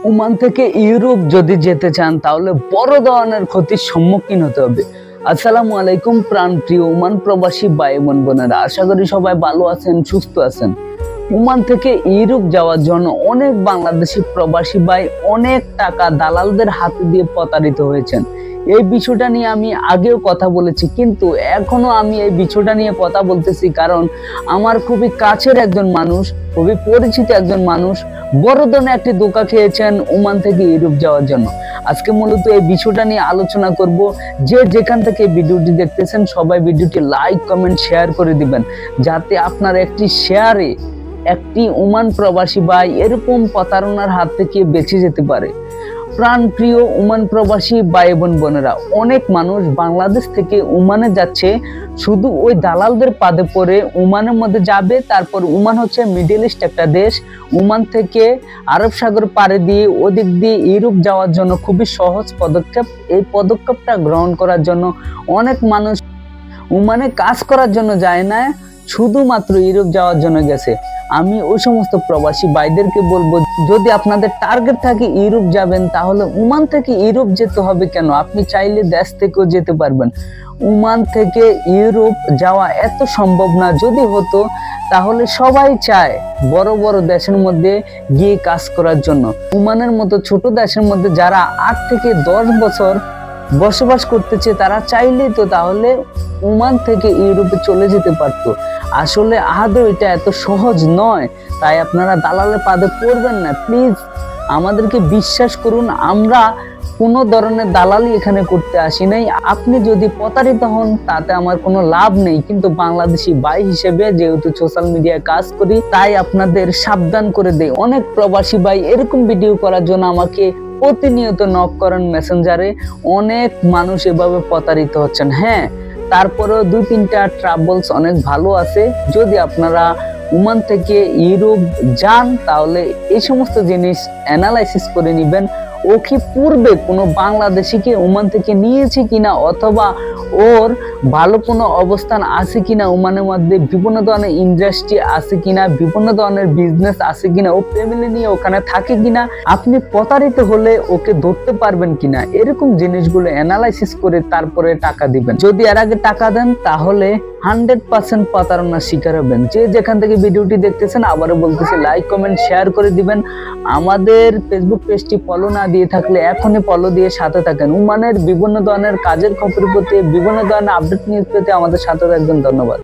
Oman থেকে Europe যদি যেতে চান তাহলে বড় ধরনের ক্ষতির সম্মুখীন হতে হবে। আসসালামু আলাইকুম প্রাণপ্রিয় ওমান প্রবাসী ভাই বোনেরা, আশা করি সবাই ভালো আছেন, সুস্থ আছেন। ওমান থেকে ইউরোপ যাওয়ার জন্য অনেক বাংলাদেশি প্রবাসী ভাই অনেক টাকা দালালদের হাতে দিয়ে প্রতারিত হয়েছেন। এই বিষয়টা নিয়ে আমি আগেও কথা বলেছি, কিন্তু এখনো আমি এই বিষয়টা নিয়ে কথা বলতেছি কারণ আমার খুবই কাছের একজন মানুষ, খুবই পরিচিত একজন মানুষ বড় ধরনের একটি ধোঁকা খেয়েছেন ওমান থেকে ইউরোপ যাওয়ার জন্য। আজকে মূলত এই বিষয়টা নিয়ে আলোচনা করব। যে যেখান থেকে ভিডিওটি দেখতেছেন সবাই ভিডিওটি লাইক কমেন্ট শেয়ার করে দিবেন, যাতে আপনার একটি শেয়ারে একটি ওমান প্রবাসী ভাই এরকম প্রতারণার হাত থেকে বেঁচে যেতে পারে। প্রাণপ্রিয় ওমান প্রবাসী ভাই বোনেরা, অনেক মানুষ বাংলাদেশ থেকে ওমানে যাচ্ছে শুধু ওই দালালদের পাদে পড়ে ওমানের মধ্যে যাবে। তারপর ওমান হচ্ছে মিডল ইস্ট একটা দেশ, ওমান থেকে আরব সাগর পাড়ি দিয়ে ওদিক দিয়ে ইউরোপ যাওয়ার জন্য খুবই সহজ পদক্ষেপ। এই পদক্ষেপটা গ্রহণ করার জন্য অনেক মানুষ ওমানে কাজ করার জন্য যায় না, শুধুমাত্র ইউরোপ যাওয়ার জন্য গেছে। আমি ওই সমস্ত প্রবাসী ভাইদেরকে বলবো, যদি আপনাদের টার্গেট থাকে ইউরোপ যাবেন তাহলে ওমান থেকে ইউরোপ যেতে হবে কেন? আপনি চাইলে দেশ থেকেও যেতে পারবেন। ওমান থেকে ইউরোপ যাওয়া এত সম্ভব না। যদি হতো তাহলে সবাই চায় বড় বড় দেশের মধ্যে গিয়ে কাজ করার জন্য। ওমানের মতো ছোট দেশের মধ্যে যারা 8 থেকে 10 বছর বসবাস করতেছে তারা চাইলেই তো তাহলে ওমান থেকে ইউরোপে চলে যেতে পারতো। আসলে আদৌ এটা এত সহজ নয়, তাই আপনারা দালালের পাদে পড়বেন না প্লিজ। আমাদেরকে বিশ্বাস করুন, আমরা কোনো ধরনের দালালি এখানে করতে আসি নাই। আপনি যদি প্রতারিত হন তাতে আমার কোনো লাভ নেই, কিন্তু বাংলাদেশি ভাই হিসেবে যেহেতু সোশ্যাল মিডিয়ায় কাজ করি তাই আপনাদের সাবধান করে দেই। অনেক প্রবাসী ভাই এরকম ভিডিও করার জন্য আমাকে প্রতিনিয়ত নক করেন মেসেঞ্জারে। অনেক মানুষ এভাবে প্রতারিত হচ্ছেন। হ্যাঁ, তারপরেও 2-3টা ট্রাভেলস অনেক ভালো আছে। যদি আপনারা ওমান থেকে ইউরোপ যান তাহলে এই সমস্ত জিনিস অ্যানালাইসিস করে নেবেন। ও কি পূর্বে কোনো বাংলাদেশিকে ওমান থেকে নিয়েছে কিনা, অথবা ওর ভালো কোনো অবস্থান আছে কিনা, ওমানের মধ্যে বিভিন্ন ধরনের ইন্ডাস্ট্রি আছে কিনা, বিভিন্ন ধরনের বিজনেস আছে কিনা, ও ফ্যামিলি নিয়ে ওখানে থাকে কিনা, আপনি প্রতারিত হলে ওকে ধরতে পারবেন কিনা, এরকম জিনিসগুলো অ্যানালাইসিস করে তারপরে টাকা দিবেন। যদি এর আগে টাকা দেন তাহলে 100% প্রতারণার শিকার হবেন। যে যেখান থেকে ভিডিওটি দেখতেছেন আবারও বলতেছি লাইক কমেন্ট শেয়ার করে দিবেন। আমাদের ফেসবুক পেজটি ফলো না দিয়ে থাকলে এখনই ফলো দিয়ে সাথে থাকেন। ওমানের বিভিন্ন ধরনের কাজের খবর পেতে, বিভিন্ন ধরনের আপডেট নিউজ পেতে আমাদের সাথে থাকবেন। ধন্যবাদ।